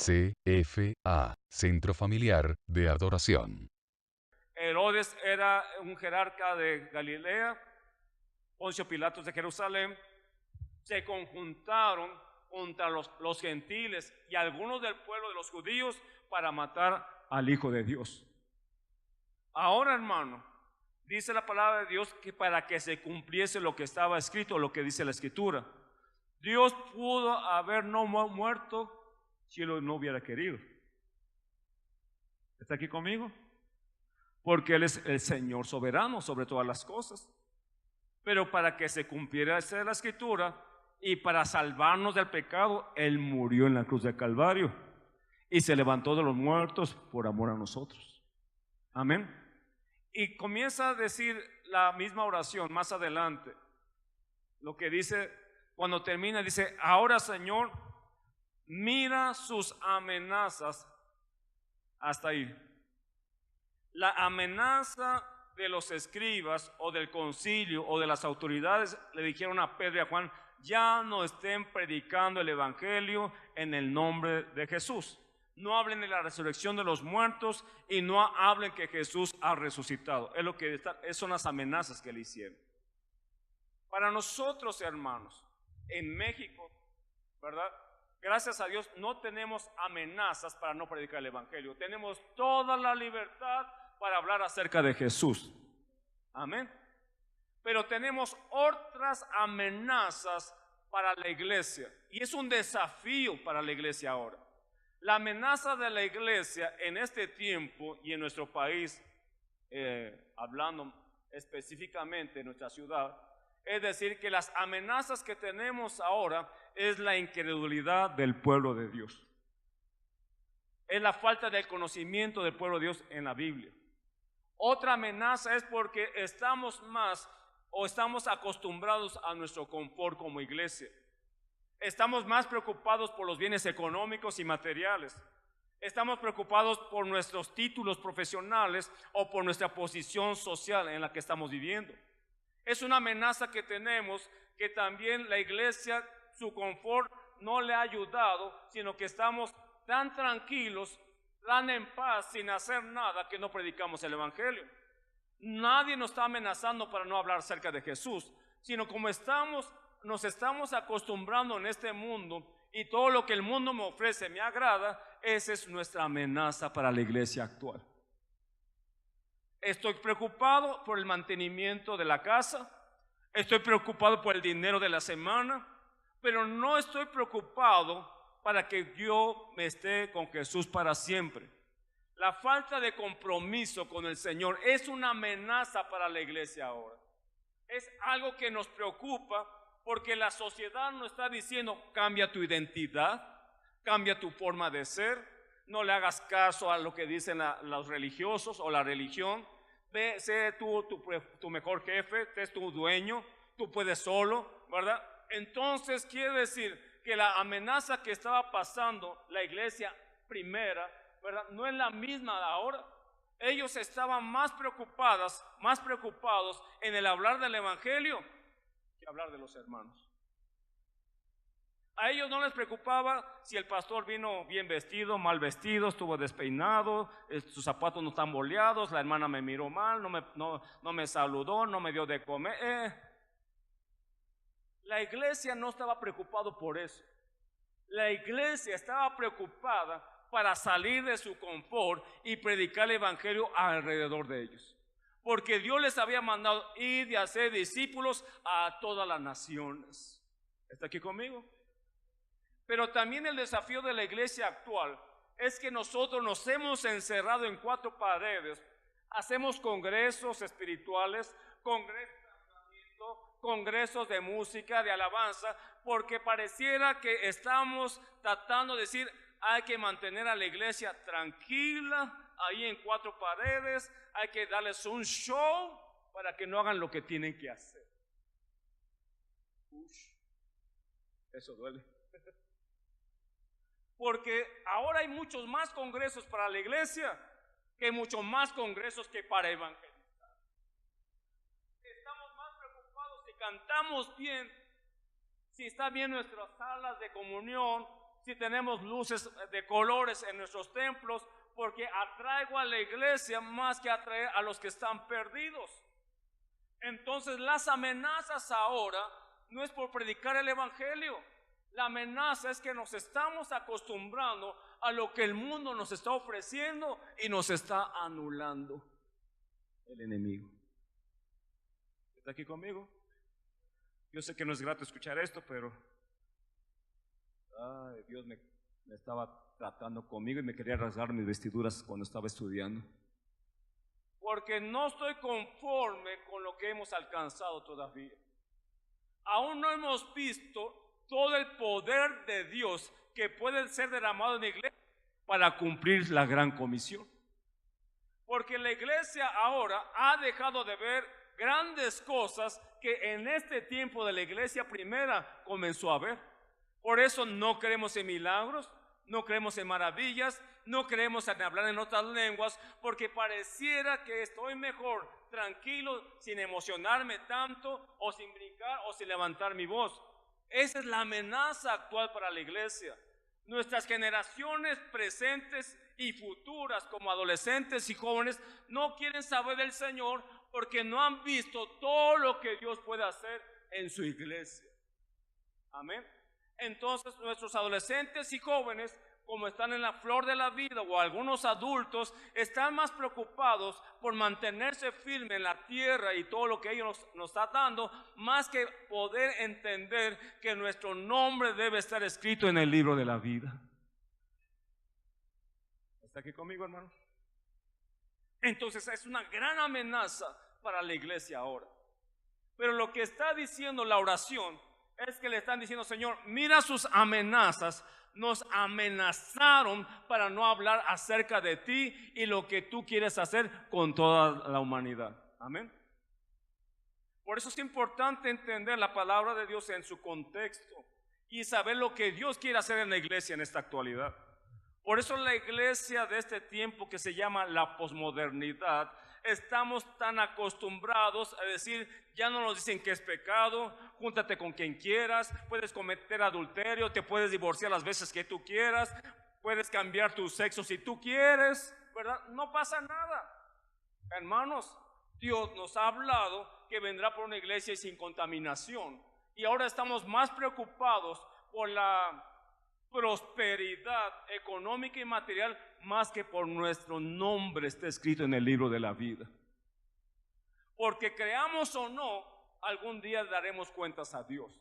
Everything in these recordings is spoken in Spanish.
CFA, Centro Familiar de Adoración. Herodes era un jerarca de Galilea, Poncio Pilatos de Jerusalén. Se conjuntaron contra los gentiles y algunos del pueblo de los judíos para matar al Hijo de Dios. Ahora, hermano, dice la palabra de Dios que para que se cumpliese lo que estaba escrito, lo que dice la Escritura. Dios pudo haber no muerto si Él no hubiera querido. ¿Está aquí conmigo? Porque Él es el Señor soberano sobre todas las cosas. Pero para que se cumpliera esa la Escritura y para salvarnos del pecado, Él murió en la cruz del Calvario y se levantó de los muertos por amor a nosotros. Amén. Y comienza a decir la misma oración más adelante. Lo que dice, cuando termina, dice: ahora, Señor, mira sus amenazas. Hasta ahí. La amenaza de los escribas o del concilio o de las autoridades le dijeron a Pedro y a Juan: ya no estén predicando el evangelio en el nombre de Jesús. No hablen de la resurrección de los muertos y no hablen que Jesús ha resucitado. Es lo que son las amenazas que le hicieron. Para nosotros, hermanos, en México, ¿verdad? Gracias a Dios no tenemos amenazas para no predicar el evangelio. Tenemos toda la libertad para hablar acerca de Jesús. Amén. Pero tenemos otras amenazas para la iglesia y es un desafío para la iglesia ahora. La amenaza de la iglesia en este tiempo y en nuestro país, hablando específicamente en nuestra ciudad, es decir, que las amenazas que tenemos ahora es la incredulidad del pueblo de Dios. Es la falta del conocimiento del pueblo de Dios en la Biblia. Otra amenaza es porque estamos acostumbrados a nuestro confort como iglesia. Estamos más preocupados por los bienes económicos y materiales. Estamos preocupados por nuestros títulos profesionales o por nuestra posición social en la que estamos viviendo. Es una amenaza que tenemos, que también la iglesia, su confort no le ha ayudado, sino que estamos tan tranquilos, tan en paz, sin hacer nada, que no predicamos el evangelio. Nadie nos está amenazando para no hablar acerca de Jesús, sino como nos estamos acostumbrando en este mundo y todo lo que el mundo me ofrece me agrada, esa es nuestra amenaza para la iglesia actual. Estoy preocupado por el mantenimiento de la casa, estoy preocupado por el dinero de la semana, pero no estoy preocupado para que yo me esté con Jesús para siempre. La falta de compromiso con el Señor es una amenaza para la iglesia ahora. Es algo que nos preocupa porque la sociedad nos está diciendo: cambia tu identidad, cambia tu forma de ser. No le hagas caso a lo que dicen los religiosos o la religión. Ve, sé tú tu mejor jefe, sé tu dueño, tú puedes solo, ¿verdad? Entonces quiere decir que la amenaza que estaba pasando la iglesia primera, ¿verdad?, no es la misma de ahora. Ellos estaban más preocupados en el hablar del evangelio que hablar de los hermanos. A ellos no les preocupaba si el pastor vino bien vestido, mal vestido, estuvo despeinado, sus zapatos no están boleados, la hermana me miró mal, no me saludó, no me dio de comer. La iglesia no estaba preocupado por eso. La iglesia estaba preocupada para salir de su confort y predicar el evangelio alrededor de ellos. Porque Dios les había mandado ir y hacer discípulos a todas las naciones. ¿Está aquí conmigo? Pero también el desafío de la iglesia actual es que nosotros nos hemos encerrado en 4 paredes. Hacemos congresos espirituales, congresos de música, de alabanza, porque pareciera que estamos tratando de decir: hay que mantener a la iglesia tranquila, ahí en 4 paredes, hay que darles un show para que no hagan lo que tienen que hacer. Eso duele. Porque ahora hay muchos más congresos para la iglesia que muchos más congresos que para evangelizar. Estamos más preocupados si cantamos bien, si está bien nuestras salas de comunión, si tenemos luces de colores en nuestros templos, porque atraigo a la iglesia más que atraer a los que están perdidos. Entonces las amenazas ahora no es por predicar el evangelio. La amenaza es que nos estamos acostumbrando a lo que el mundo nos está ofreciendo y nos está anulando el enemigo. ¿Está aquí conmigo? Yo sé que no es grato escuchar esto, pero Dios me estaba tratando conmigo y me quería rasgar mis vestiduras cuando estaba estudiando. Porque no estoy conforme con lo que hemos alcanzado todavía. Aún no hemos visto todo el poder de Dios que puede ser derramado en la iglesia para cumplir la gran comisión. Porque la iglesia ahora ha dejado de ver grandes cosas que en este tiempo de la iglesia primera comenzó a ver. Por eso no creemos en milagros, no creemos en maravillas, no creemos en hablar en otras lenguas, porque pareciera que estoy mejor, tranquilo, sin emocionarme tanto, o sin brincar, o sin levantar mi voz. Esa es la amenaza actual para la iglesia. Nuestras generaciones presentes y futuras, como adolescentes y jóvenes, no quieren saber del Señor porque no han visto todo lo que Dios puede hacer en su iglesia. Amén. Entonces nuestros adolescentes y jóvenes, como están en la flor de la vida, o algunos adultos, están más preocupados por mantenerse firme en la tierra y todo lo que ellos nos está dando, más que poder entender que nuestro nombre debe estar escrito en el libro de la vida. ¿Está aquí conmigo, hermano? Entonces es una gran amenaza para la iglesia ahora. Pero lo que está diciendo la oración es que le están diciendo: Señor, mira sus amenazas, nos amenazaron para no hablar acerca de ti y lo que tú quieres hacer con toda la humanidad. Amén. Por eso es importante entender la palabra de Dios en su contexto y saber lo que Dios quiere hacer en la iglesia en esta actualidad. Por eso la iglesia de este tiempo, que se llama la posmodernidad, estamos tan acostumbrados a decir: ya no nos dicen que es pecado, júntate con quien quieras, puedes cometer adulterio, te puedes divorciar las veces que tú quieras, puedes cambiar tu sexo si tú quieres, ¿verdad? No pasa nada. Hermanos, Dios nos ha hablado que vendrá por una iglesia sin contaminación, y ahora estamos más preocupados por la prosperidad económica y material más que por nuestro nombre esté escrito en el libro de la vida. Porque creamos o no, algún día daremos cuentas a Dios.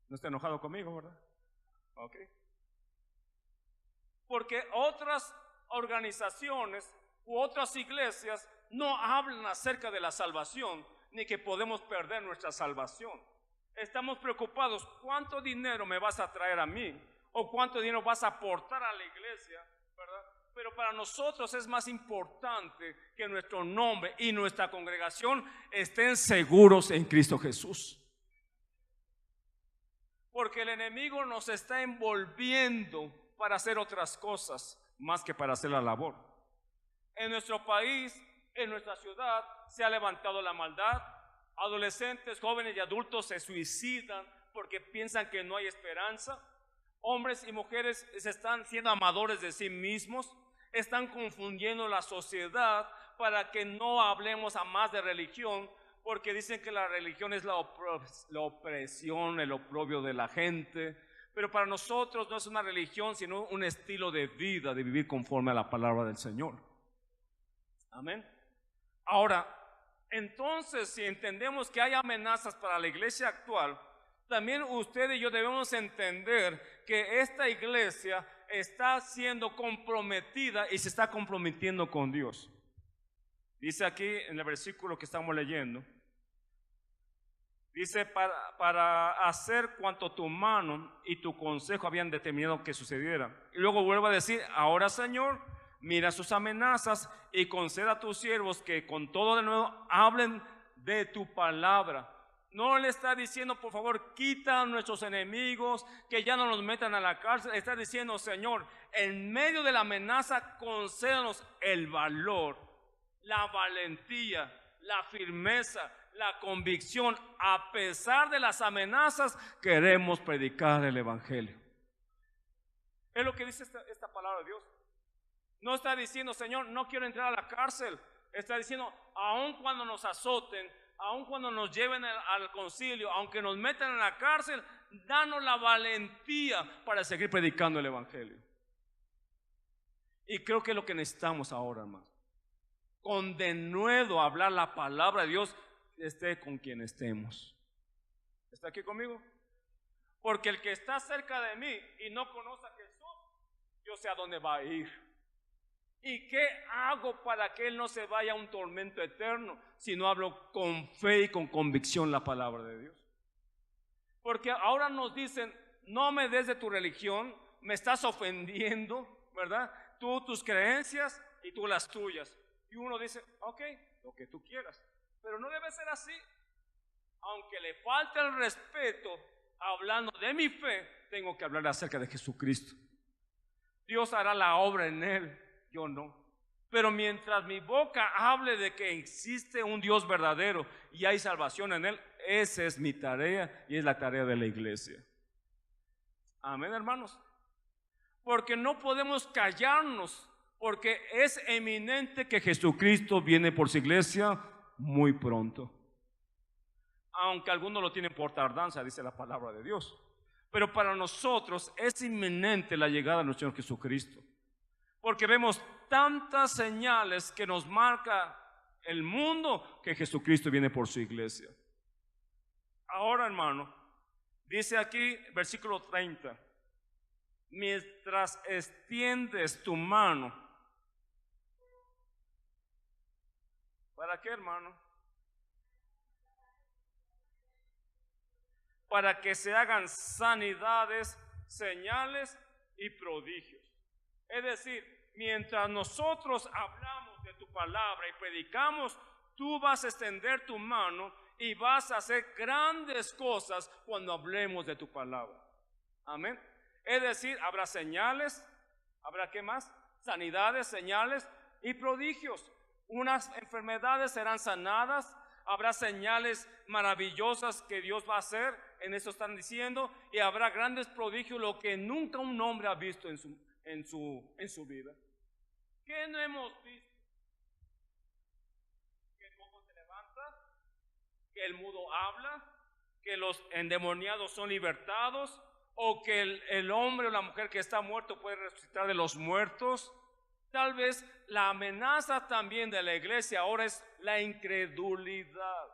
¿No está enojado conmigo, verdad? Ok. Porque otras organizaciones u otras iglesias no hablan acerca de la salvación, ni que podemos perder nuestra salvación. Estamos preocupados: ¿cuánto dinero me vas a traer a mí? ¿O cuánto dinero vas a aportar a la iglesia? ¿Verdad? Pero para nosotros es más importante que nuestro nombre y nuestra congregación estén seguros en Cristo Jesús. Porque el enemigo nos está envolviendo para hacer otras cosas más que para hacer la labor. En nuestro país, en nuestra ciudad, se ha levantado la maldad. Adolescentes, jóvenes y adultos se suicidan porque piensan que no hay esperanza. Hombres y mujeres se están siendo amadores de sí mismos. Están confundiendo la sociedad para que no hablemos a más de religión, porque dicen que la religión es la opresión, el oprobio de la gente. Pero para nosotros no es una religión, sino un estilo de vida, de vivir conforme a la palabra del Señor. Amén. Ahora, entonces, si entendemos que hay amenazas para la iglesia actual, también usted y yo debemos entender que esta iglesia está siendo comprometida y se está comprometiendo con Dios. Dice aquí en el versículo que estamos leyendo, dice: para hacer cuanto tu mano y tu consejo habían determinado que sucediera. Y luego vuelve a decir: ahora, Señor, mira sus amenazas y conceda a tus siervos que con todo de nuevo hablen de tu palabra. No le está diciendo: por favor, quita a nuestros enemigos, que ya no nos metan a la cárcel. Está diciendo: Señor, en medio de la amenaza, concédanos el valor, la valentía, la firmeza, la convicción, a pesar de las amenazas, queremos predicar el Evangelio. Es lo que dice esta palabra de Dios. No está diciendo, Señor, no quiero entrar a la cárcel. Está diciendo, aun cuando nos azoten, aun cuando nos lleven al concilio, aunque nos metan en la cárcel, danos la valentía para seguir predicando el Evangelio. Y creo que es lo que necesitamos ahora, hermano. Con denuedo hablar la palabra de Dios, esté con quien estemos. ¿Está aquí conmigo? Porque el que está cerca de mí y no conoce a Jesús, yo sé a dónde va a ir. ¿Y qué hago para que él no se vaya a un tormento eterno si no hablo con fe y con convicción la palabra de Dios? Porque ahora nos dicen, no me des de tu religión, me estás ofendiendo, ¿verdad? Tú tus creencias y tú las tuyas. Y uno dice, ok, lo que tú quieras. Pero no debe ser así. Aunque le falte el respeto, hablando de mi fe, tengo que hablar acerca de Jesucristo. Dios hará la obra en él, yo no. Pero mientras mi boca hable de que existe un Dios verdadero y hay salvación en él, esa es mi tarea y es la tarea de la iglesia. Amén, hermanos. Porque no podemos callarnos, porque es eminente que Jesucristo viene por su iglesia muy pronto. Aunque algunos lo tienen por tardanza, dice la palabra de Dios. Pero para nosotros es inminente la llegada de nuestro Señor Jesucristo. Porque vemos tantas señales que nos marca el mundo que Jesucristo viene por su iglesia. Ahora, hermano, dice aquí, versículo 30. Mientras extiendes tu mano. ¿Para qué, hermano? Para que se hagan sanidades, señales y prodigios. Es decir, mientras nosotros hablamos de tu palabra y predicamos, tú vas a extender tu mano y vas a hacer grandes cosas cuando hablemos de tu palabra. Amén. Es decir, habrá señales, habrá ¿qué más? Sanidades, señales y prodigios. Unas enfermedades serán sanadas, habrá señales maravillosas que Dios va a hacer, en eso están diciendo, y habrá grandes prodigios, lo que nunca un hombre ha visto en su vida. ¿Qué no hemos visto? Que el cojo se levanta, que el mudo habla, que los endemoniados son libertados, o que el hombre o la mujer que está muerto puede resucitar de los muertos. Tal vez la amenaza también de la iglesia ahora es la incredulidad.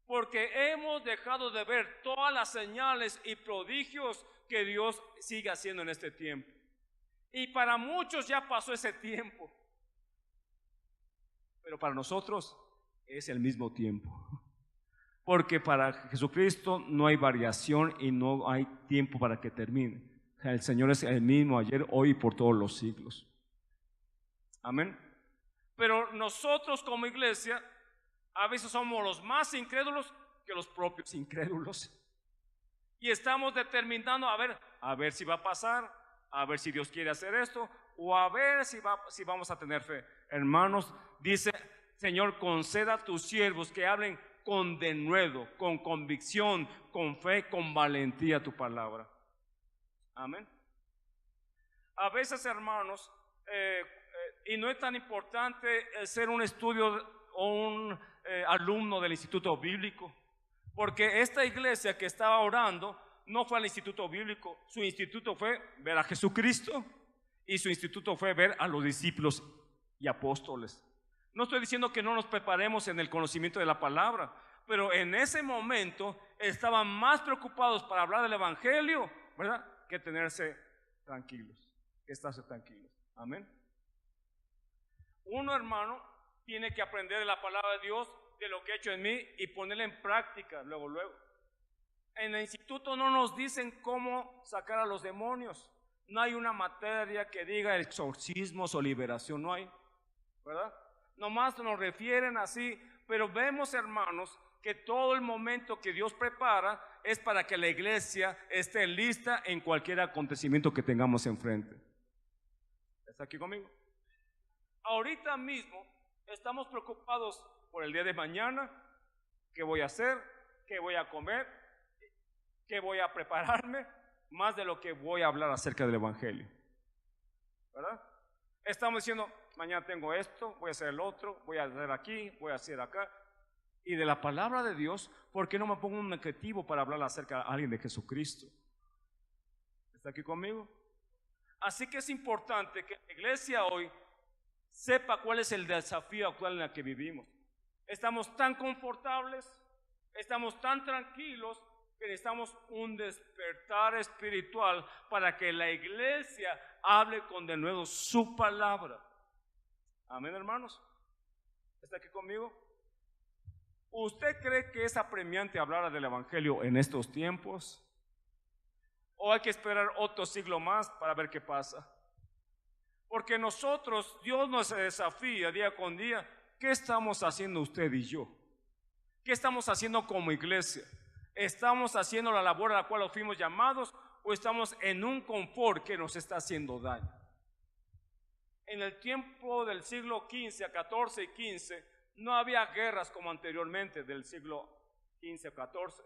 Porque hemos dejado de ver todas las señales y prodigios que Dios sigue haciendo en este tiempo. Y para muchos ya pasó ese tiempo. Pero para nosotros es el mismo tiempo. Porque para Jesucristo no hay variación y no hay tiempo para que termine. El Señor es el mismo ayer, hoy y por todos los siglos. Amén. Pero nosotros como iglesia a veces somos los más incrédulos que los propios incrédulos. Y estamos determinando a ver si va a pasar, a ver si Dios quiere hacer esto, o a ver si vamos a tener fe. Hermanos, dice, Señor, conceda a tus siervos que hablen con denuedo, con convicción, con fe, con valentía tu palabra. Amén. A veces, hermanos, y no es tan importante ser un estudio o un alumno del Instituto Bíblico, porque esta iglesia que estaba orando no fue al Instituto Bíblico, su instituto fue ver a Jesucristo y su instituto fue ver a los discípulos y apóstoles. No estoy diciendo que no nos preparemos en el conocimiento de la palabra, pero en ese momento estaban más preocupados para hablar del Evangelio, ¿verdad?, que tenerse tranquilos, que estarse tranquilos. Amén. Uno, hermano, tiene que aprender de la palabra de Dios, de lo que ha hecho en mí y ponerla en práctica luego. En el instituto no nos dicen cómo sacar a los demonios. No hay una materia que diga exorcismos o liberación, no hay, ¿verdad? Nomás nos refieren así, pero vemos, hermanos, que todo el momento que Dios prepara es para que la iglesia esté lista en cualquier acontecimiento que tengamos enfrente. ¿Está aquí conmigo? Ahorita mismo estamos preocupados por el día de mañana, qué voy a hacer, qué voy a comer, qué voy a prepararme, más de lo que voy a hablar acerca del Evangelio, ¿verdad? Estamos diciendo, mañana tengo esto, voy a hacer el otro, voy a hacer aquí, voy a hacer acá. Y de la palabra de Dios, ¿por qué no me pongo un objetivo para hablar acerca de alguien de Jesucristo? ¿Está aquí conmigo? Así que es importante que la iglesia hoy sepa cuál es el desafío actual en el que vivimos. Estamos tan confortables, estamos tan tranquilos, que necesitamos un despertar espiritual para que la iglesia hable con denuedo su palabra. Amén, hermanos. ¿Está aquí conmigo? ¿Usted cree que es apremiante hablar del Evangelio en estos tiempos? ¿O hay que esperar otro siglo más para ver qué pasa? Porque nosotros, Dios nos desafía día con día. ¿Qué estamos haciendo usted y yo? ¿Qué estamos haciendo como iglesia? ¿Estamos haciendo la labor a la cual fuimos llamados o estamos en un confort que nos está haciendo daño? En el tiempo del siglo XV, XIV y XV, no había guerras como anteriormente del siglo XV o XIV.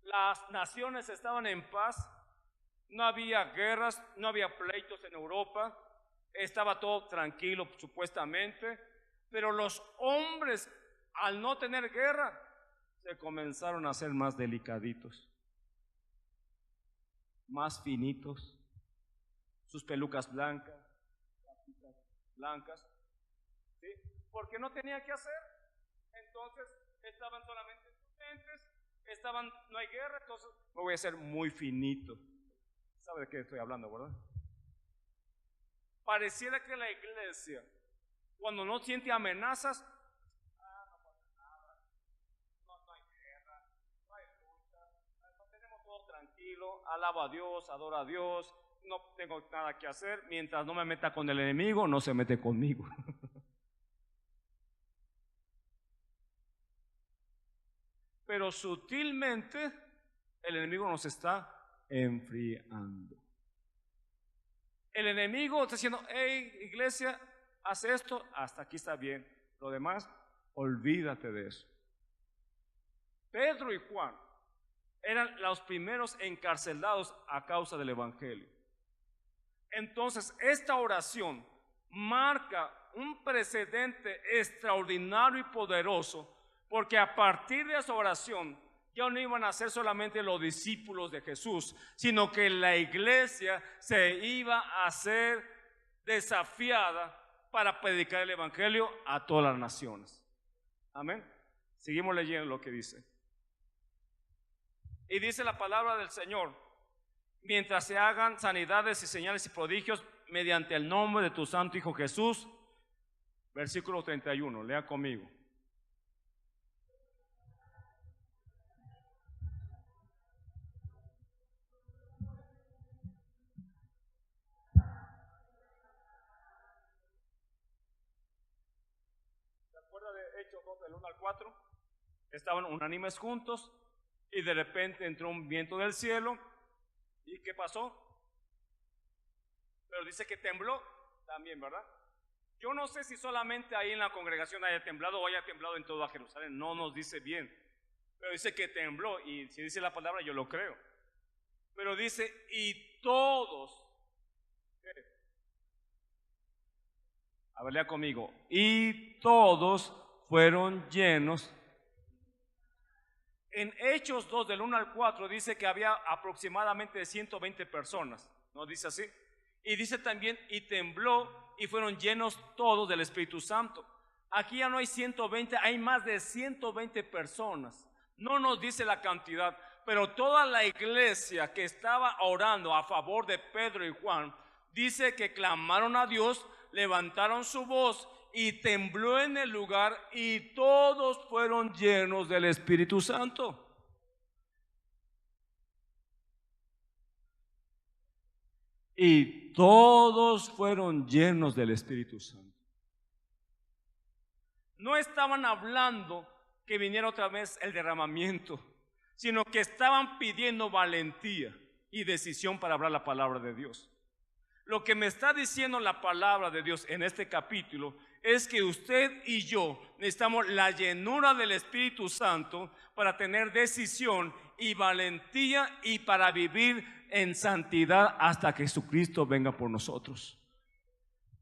Las naciones estaban en paz, no había guerras, no había pleitos en Europa, estaba todo tranquilo supuestamente, pero los hombres, al no tener guerra, se comenzaron a hacer más delicaditos, más finitos, sus pelucas blancas, ¿sí? Porque no tenían que hacer, entonces estaban solamente prudentes, no hay guerra, entonces me voy a hacer muy finito. ¿Sabe de qué estoy hablando, verdad? Pareciera que la iglesia, cuando no siente amenazas, tranquilo, alabo a Dios, adoro a Dios, no tengo nada que hacer, mientras no me meta con el enemigo, no se mete conmigo. Pero sutilmente el enemigo nos está enfriando. El enemigo está diciendo, hey, iglesia, haz esto, hasta aquí está bien, lo demás, olvídate de eso. Pedro y Juan eran los primeros encarcelados a causa del Evangelio. Entonces, esta oración marca un precedente extraordinario y poderoso, porque a partir de esa oración ya no iban a ser solamente los discípulos de Jesús, sino que la iglesia se iba a ser desafiada para predicar el Evangelio a todas las naciones. Amén. Seguimos leyendo lo que dice. Y dice la palabra del Señor: mientras se hagan sanidades y señales y prodigios mediante el nombre de tu santo Hijo Jesús. Versículo 31, lea conmigo. ¿Se acuerda de Hechos 2 del 1 al 4? Estaban unánimes juntos y de repente entró un viento del cielo. ¿Y qué pasó? Pero dice que tembló también, ¿verdad? Yo no sé si solamente ahí en la congregación haya temblado o haya temblado en toda Jerusalén, no nos dice bien, pero dice que tembló, y si dice la palabra yo lo creo. Pero dice, y todos, ¿qué? A ver, lea conmigo, y todos fueron llenos. En Hechos 2 del 1 al 4 dice que había aproximadamente 120 personas, ¿no dice así? Y dice también, y tembló y fueron llenos todos del Espíritu Santo. Aquí ya no hay 120, hay más de 120 personas. No nos dice la cantidad, pero toda la iglesia que estaba orando a favor de Pedro y Juan, dice que clamaron a Dios, levantaron su voz y tembló en el lugar y todos fueron llenos del Espíritu Santo. Y todos fueron llenos del Espíritu Santo. No estaban hablando que viniera otra vez el derramamiento, sino que estaban pidiendo valentía y decisión para hablar la palabra de Dios. Lo que me está diciendo la palabra de Dios en este capítulo es que usted y yo necesitamos la llenura del Espíritu Santo para tener decisión y valentía y para vivir en santidad hasta que Jesucristo venga por nosotros.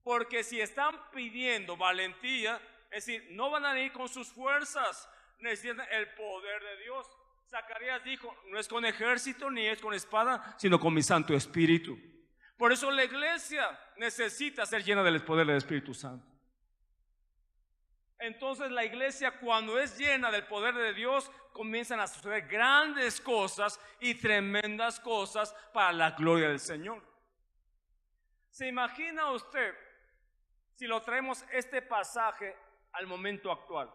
Porque si están pidiendo valentía, es decir, no van a ir con sus fuerzas, necesitan el poder de Dios. Zacarías dijo, no es con ejército ni es con espada, sino con mi Santo Espíritu. Por eso la iglesia necesita ser llena del poder del Espíritu Santo. Entonces la iglesia, cuando es llena del poder de Dios, comienzan a suceder grandes cosas y tremendas cosas para la gloria del Señor. ¿Se imagina usted si lo traemos este pasaje al momento actual?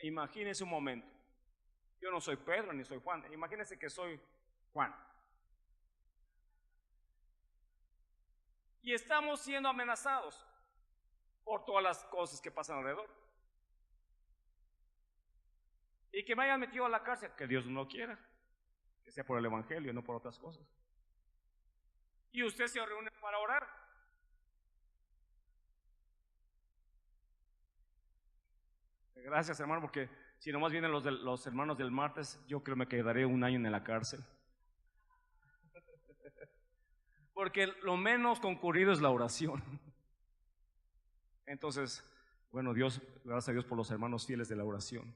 Imagínese un momento. Yo no soy Pedro ni soy Juan. Imagínese que soy Juan. Y estamos siendo amenazados por todas las cosas que pasan alrededor. Y que me hayan metido a la cárcel, que Dios no quiera, que sea por el evangelio, no por otras cosas. Y usted se reúne para orar. Gracias, hermano, porque si nomás vienen los hermanos del martes, yo creo que me quedaré un año en la cárcel. Porque lo menos concurrido es la oración. Entonces, bueno, Dios, gracias a Dios por los hermanos fieles de la oración.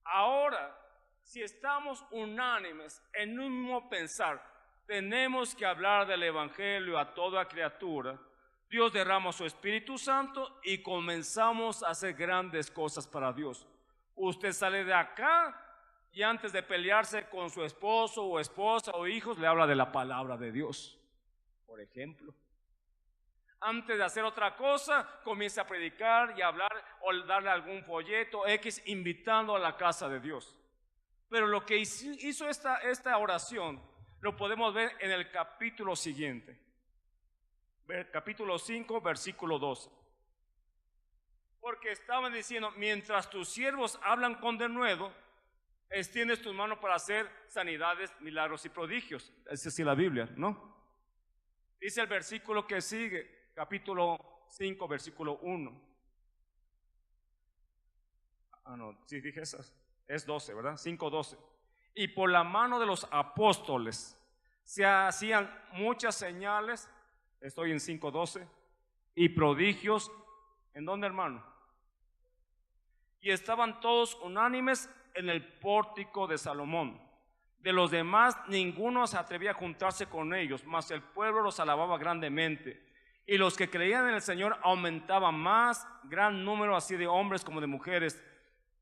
Ahora, si estamos unánimes en un mismo pensar, tenemos que hablar del evangelio a toda criatura. Dios derrama su Espíritu Santo y comenzamos a hacer grandes cosas para Dios. Usted sale de acá y antes de pelearse con su esposo o esposa o hijos, le habla de la palabra de Dios, por ejemplo. Antes de hacer otra cosa, comienza a predicar y a hablar o darle algún folleto X, invitando a la casa de Dios. Pero lo que hizo esta oración, lo podemos ver en el capítulo siguiente. Capítulo 5, versículo 12. Porque estaban diciendo, mientras tus siervos hablan con denuedo, extiendes tus manos para hacer sanidades, milagros y prodigios. Es decir, la Biblia, ¿no? Dice el versículo que sigue, capítulo 5, versículo 1. No, sí dije esas. Es 12, ¿verdad? 5, 12. Y por la mano de los apóstoles se hacían muchas señales, estoy en 5, 12, y prodigios. ¿En dónde, hermano? Y estaban todos unánimes en el pórtico de Salomón. De los demás ninguno se atrevía a juntarse con ellos, mas el pueblo los alababa grandemente. Y los que creían en el Señor aumentaban más, gran número así de hombres como de mujeres,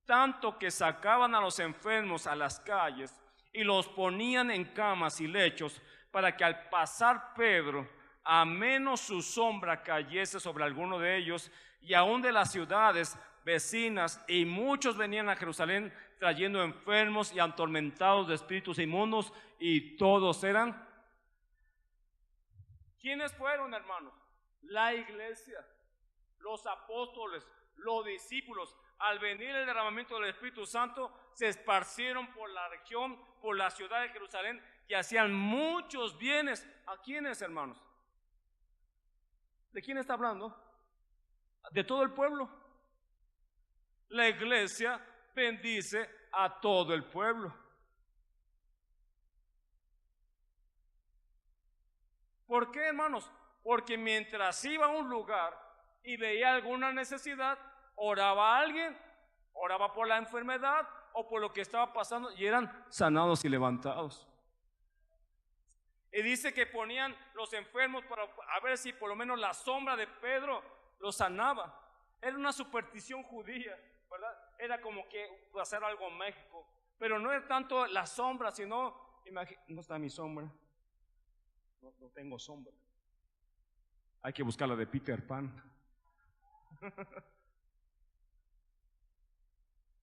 tanto que sacaban a los enfermos a las calles y los ponían en camas y lechos, para que al pasar Pedro, a menos su sombra cayese sobre alguno de ellos, y aún de las ciudades vecinas, y muchos venían a Jerusalén trayendo enfermos y atormentados de espíritus inmundos, y todos eran. ¿Quiénes fueron, hermanos? La iglesia, los apóstoles, los discípulos. Al venir el derramamiento del Espíritu Santo, se esparcieron por la región, por la ciudad de Jerusalén, y hacían muchos bienes. ¿A quiénes, hermanos? ¿De quién está hablando? De todo el pueblo. La iglesia bendice a todo el pueblo. ¿Por qué, hermanos? Porque mientras iba a un lugar y veía alguna necesidad, oraba a alguien, oraba por la enfermedad o por lo que estaba pasando, y eran sanados y levantados. Y dice que ponían los enfermos para a ver si por lo menos la sombra de Pedro los sanaba. Era una superstición judía, ¿verdad? Era como que hacer algo en México, pero no era tanto la sombra, sino, no está mi sombra, no tengo sombra. Hay que buscar la de Peter Pan.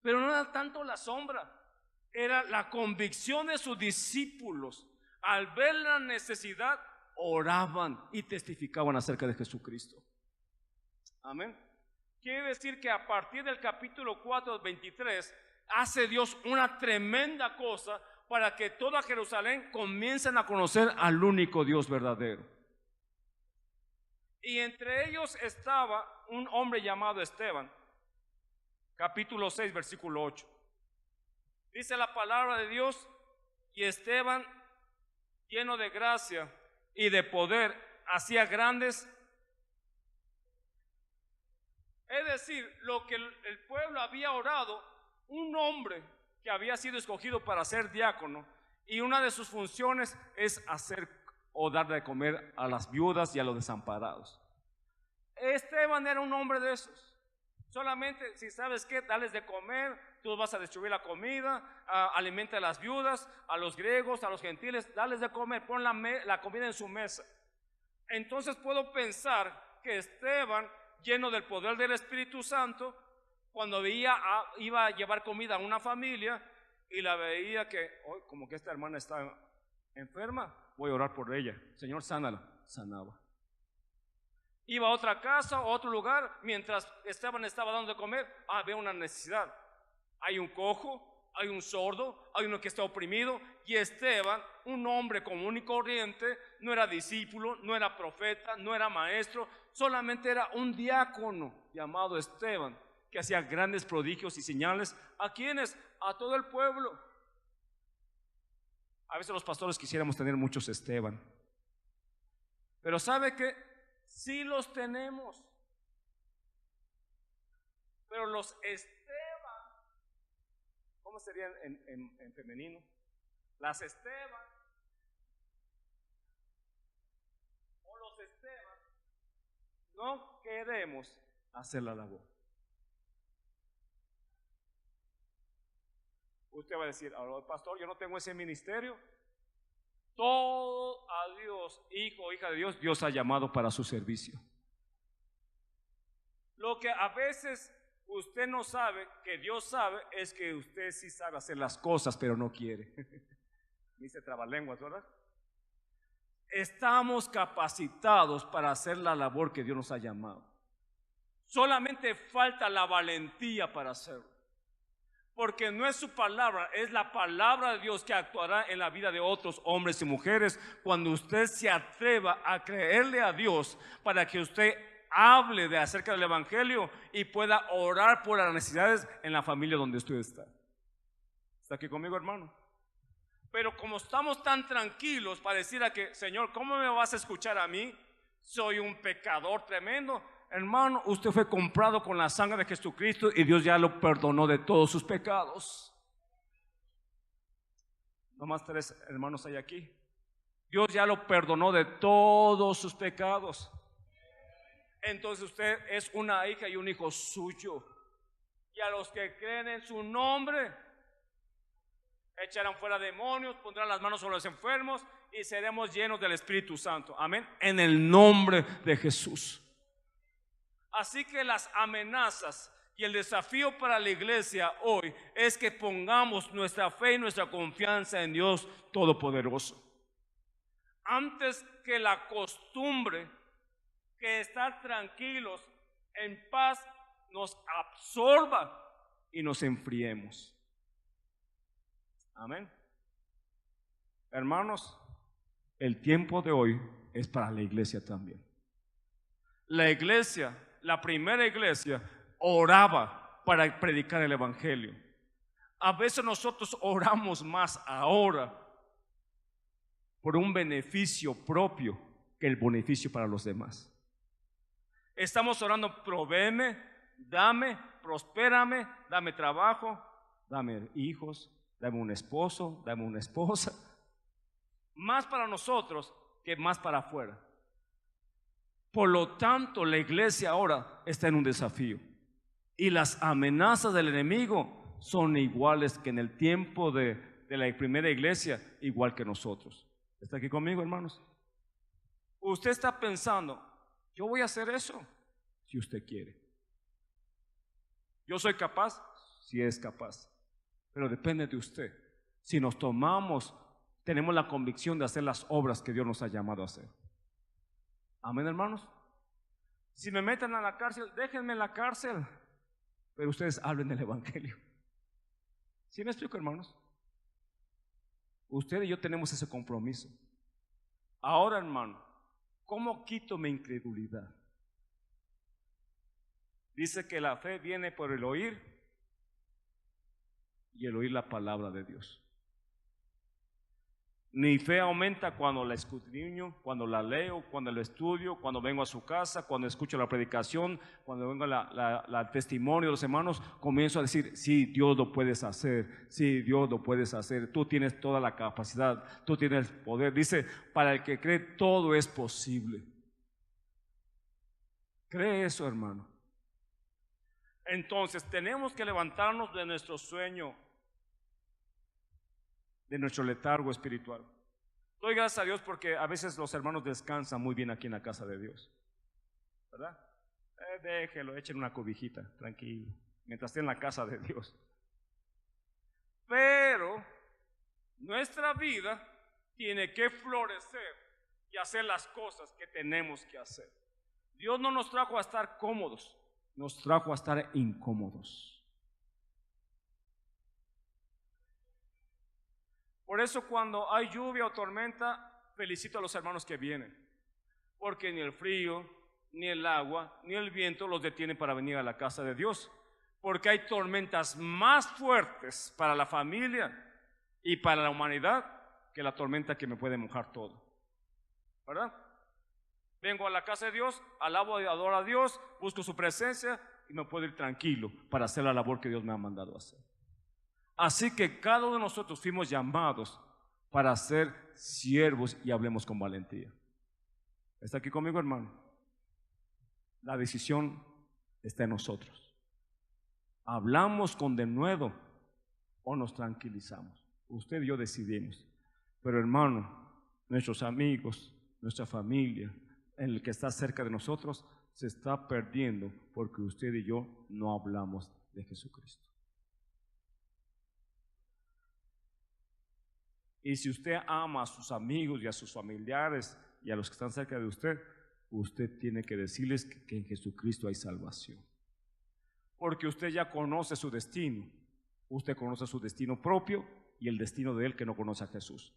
Pero no era tanto la sombra, era la convicción de sus discípulos. Al ver la necesidad, oraban y testificaban acerca de Jesucristo. Amén. Quiere decir que a partir del capítulo 4, 23, hace Dios una tremenda cosa, para que toda Jerusalén comiencen a conocer al único Dios verdadero. Y entre ellos estaba un hombre llamado Esteban, capítulo 6, versículo 8. Dice la palabra de Dios: y Esteban, lleno de gracia y de poder, hacía grandes. Es decir, lo que el pueblo había orado, un hombre que había sido escogido para ser diácono, y una de sus funciones es hacer o dar de comer a las viudas y a los desamparados. Esteban era un hombre de esos. Solamente, si sabes qué, dales de comer, tú vas a distribuir la comida, alimenta a las viudas, a los griegos, a los gentiles, dales de comer, pon la comida en su mesa. Entonces puedo pensar que Esteban, lleno del poder del Espíritu Santo, cuando iba a llevar comida a una familia y la veía que, como que esta hermana está enferma, voy a orar por ella, Señor, sánala, sanaba. Iba a otra casa o a otro lugar, mientras Esteban estaba dando de comer, veo una necesidad. Hay un cojo, hay un sordo, hay uno que está oprimido, y Esteban, un hombre común y corriente, no era discípulo, no era profeta, no era maestro, solamente era un diácono llamado Esteban, que hacía grandes prodigios y señales. ¿A quiénes? A todo el pueblo. A veces los pastores quisiéramos tener muchos Esteban, pero ¿sabe qué? Sí los tenemos, pero los Esteban, ¿cómo serían en femenino? Las Esteban o los Esteban, no queremos hacer la labor. Usted va a decir, pastor, yo no tengo ese ministerio. Todo a Dios, hijo o hija de Dios, Dios ha llamado para su servicio. Lo que a veces usted no sabe, que Dios sabe, es que usted sí sabe hacer las cosas, pero no quiere. Dice trabalenguas, ¿verdad? Estamos capacitados para hacer la labor que Dios nos ha llamado. Solamente falta la valentía para hacerlo. Porque no es su palabra, es la palabra de Dios que actuará en la vida de otros hombres y mujeres cuando usted se atreva a creerle a Dios para que usted hable acerca del evangelio y pueda orar por las necesidades en la familia donde usted está. ¿Está aquí conmigo, hermano? Pero como estamos tan tranquilos para decir a que, Señor, ¿cómo me vas a escuchar a mí? Soy un pecador tremendo. Hermano, usted fue comprado con la sangre de Jesucristo y Dios ya lo perdonó de todos sus pecados. Nomás 3 hermanos hay aquí. Dios ya lo perdonó de todos sus pecados. Entonces usted es una hija y un hijo suyo. Y a los que creen en su nombre, echarán fuera demonios, pondrán las manos sobre los enfermos y seremos llenos del Espíritu Santo. Amén. En el nombre de Jesús. Así que las amenazas y el desafío para la iglesia hoy es que pongamos nuestra fe y nuestra confianza en Dios Todopoderoso. Antes que la costumbre que estar tranquilos, en paz, nos absorba y nos enfriemos. Amén. Hermanos, el tiempo de hoy es para la iglesia también. La iglesia, la primera iglesia, oraba para predicar el evangelio. A veces nosotros oramos más ahora por un beneficio propio que el beneficio para los demás. Estamos orando, provéeme, dame, prospérame, dame trabajo, dame hijos, dame un esposo, dame una esposa. Más para nosotros que más para afuera. Por lo tanto, la iglesia ahora está en un desafío. Y las amenazas del enemigo son iguales que en el tiempo de la primera iglesia, igual que nosotros. ¿Está aquí conmigo, hermanos? Usted está pensando, yo voy a hacer eso, si usted quiere. Yo soy capaz, si es capaz. Pero depende de usted. Si nos tomamos, tenemos la convicción de hacer las obras que Dios nos ha llamado a hacer. Amén, hermanos. Si me meten a la cárcel, déjenme en la cárcel, pero ustedes hablen del evangelio. ¿Sí me explico, hermanos? Usted y yo tenemos ese compromiso. Ahora, hermano, ¿cómo quito mi incredulidad? Dice que la fe viene por el oír y el oír la palabra de Dios. Mi fe aumenta cuando la escudriño, cuando la leo, cuando la estudio, cuando vengo a su casa, cuando escucho la predicación, cuando vengo al testimonio de los hermanos, comienzo a decir, sí, Dios lo puedes hacer, sí, Dios lo puedes hacer, tú tienes toda la capacidad, tú tienes el poder. Dice, para el que cree todo es posible. ¿Cree eso, hermano? Entonces tenemos que levantarnos de nuestro sueño, de nuestro letargo espiritual. Doy gracias a Dios porque a veces los hermanos descansan muy bien aquí en la casa de Dios, ¿verdad? Déjelo, echen una cobijita, tranquilo, mientras esté en la casa de Dios. Pero nuestra vida tiene que florecer y hacer las cosas que tenemos que hacer. Dios no nos trajo a estar cómodos, nos trajo a estar incómodos. Por eso cuando hay lluvia o tormenta, felicito a los hermanos que vienen, porque ni el frío, ni el agua, ni el viento los detienen para venir a la casa de Dios, porque hay tormentas más fuertes para la familia y para la humanidad que la tormenta que me puede mojar todo, ¿verdad? Vengo a la casa de Dios, alabo y adoro a Dios, busco su presencia y me puedo ir tranquilo para hacer la labor que Dios me ha mandado a hacer. Así que cada uno de nosotros fuimos llamados para ser siervos y hablemos con valentía. ¿Está aquí conmigo, hermano? La decisión está en nosotros. ¿Hablamos con denuedo o nos tranquilizamos? Usted y yo decidimos. Pero, hermano, nuestros amigos, nuestra familia, el que está cerca de nosotros, se está perdiendo porque usted y yo no hablamos de Jesucristo. Y si usted ama a sus amigos y a sus familiares y a los que están cerca de usted, usted tiene que decirles que en Jesucristo hay salvación. Porque usted ya conoce su destino. Usted conoce su destino propio y el destino de él que no conoce a Jesús.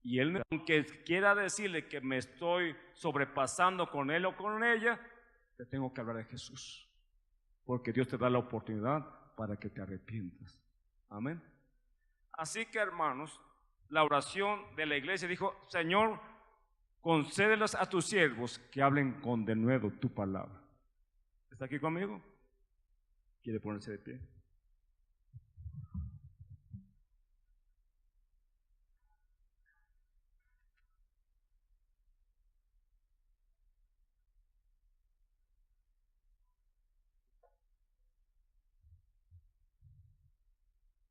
Y él, aunque quiera decirle que me estoy sobrepasando con él o con ella, te tengo que hablar de Jesús. Porque Dios te da la oportunidad para que te arrepientas. Amén. Así que, hermanos, la oración de la iglesia dijo, Señor, concédelos a tus siervos que hablen con denuedo tu palabra. ¿Está aquí conmigo? ¿Quiere ponerse de pie?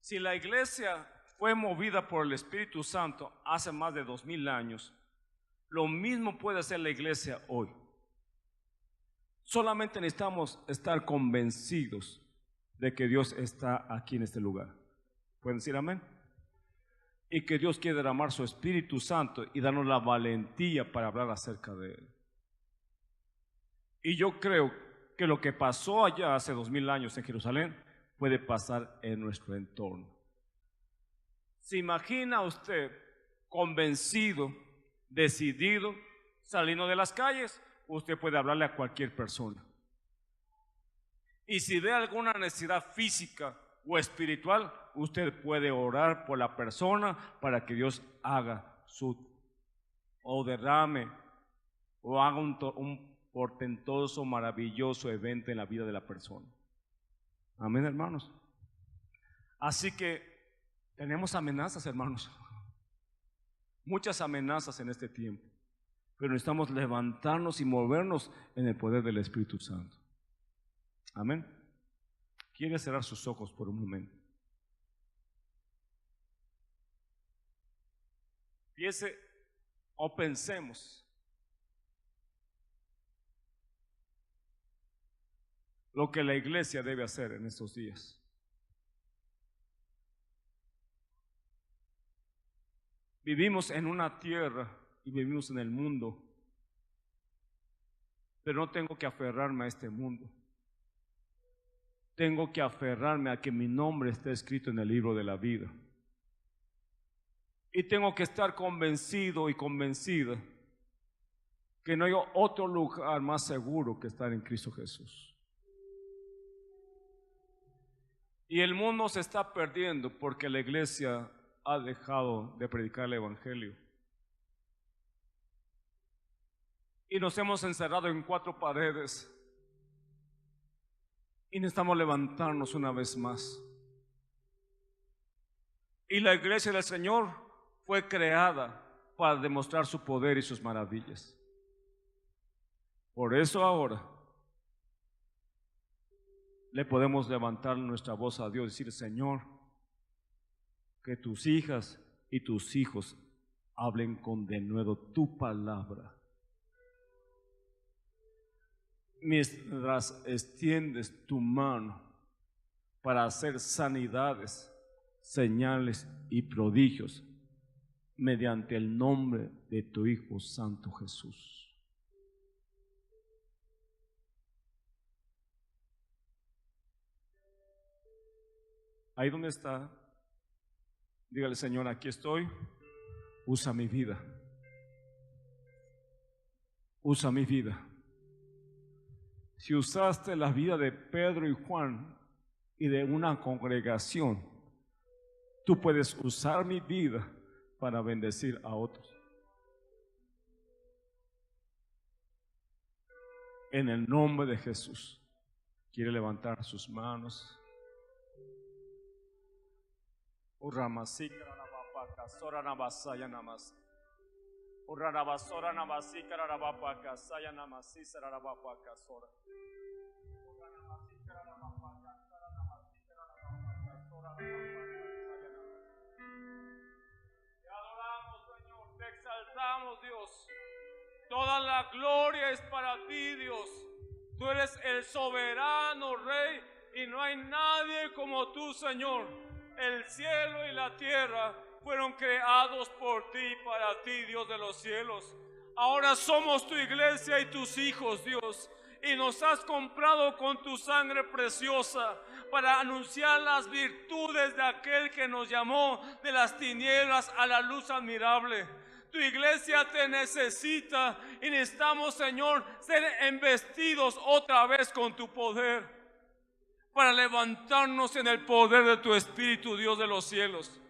Si la iglesia fue movida por el Espíritu Santo hace más de 2000 años, lo mismo puede hacer la iglesia hoy. Solamente necesitamos estar convencidos de que Dios está aquí en este lugar. ¿Pueden decir amén? Y que Dios quiere derramar su Espíritu Santo y darnos la valentía para hablar acerca de Él. Y yo creo que lo que pasó allá hace 2000 años en Jerusalén puede pasar en nuestro entorno. ¿Se imagina usted convencido, decidido, saliendo de las calles? Usted puede hablarle a cualquier persona. Y si ve alguna necesidad física o espiritual, usted puede orar por la persona para que Dios haga o derrame o haga un portentoso, maravilloso evento en la vida de la persona. Amén, hermanos. Así que tenemos amenazas, hermanos. Muchas amenazas en este tiempo. Pero necesitamos levantarnos y movernos en el poder del Espíritu Santo. Amén. ¿Quiere cerrar sus ojos por un momento? Piense o pensemos lo que la iglesia debe hacer en estos días. Vivimos en una tierra y vivimos en el mundo, pero no tengo que aferrarme a este mundo. tengo que aferrarme a que mi nombre esté escrito en el libro de la vida. Y tengo que estar convencido y convencida que no hay otro lugar más seguro que estar en Cristo Jesús. Y el mundo se está perdiendo porque la iglesia ha dejado de predicar el evangelio. Y nos hemos encerrado en 4 paredes. Y necesitamos levantarnos una vez más. Y la iglesia del Señor fue creada para demostrar su poder y sus maravillas. Por eso ahora le podemos levantar nuestra voz a Dios y decir: Señor, que tus hijas y tus hijos hablen con denuedo tu palabra. Mientras extiendes tu mano para hacer sanidades, señales y prodigios mediante el nombre de tu Hijo Santo Jesús. Ahí donde está, dígale: Señor, aquí estoy, usa mi vida. Usa mi vida. Si usaste la vida de Pedro y Juan y de una congregación, tú puedes usar mi vida para bendecir a otros. En el nombre de Jesús. Quiere levantar sus manos. Te adoramos, Señor, te exaltamos, Dios. Toda la gloria es para ti, Dios. Tú eres el soberano Rey y no hay nadie como tú, Señor. El cielo y la tierra fueron creados por ti, para ti, Dios de los cielos. Ahora somos tu iglesia y tus hijos, Dios, y nos has comprado con tu sangre preciosa para anunciar las virtudes de aquel que nos llamó de las tinieblas a la luz admirable. Tu iglesia te necesita y necesitamos, Señor, ser embestidos otra vez con tu poder para levantarnos en el poder de tu Espíritu, Dios de los cielos.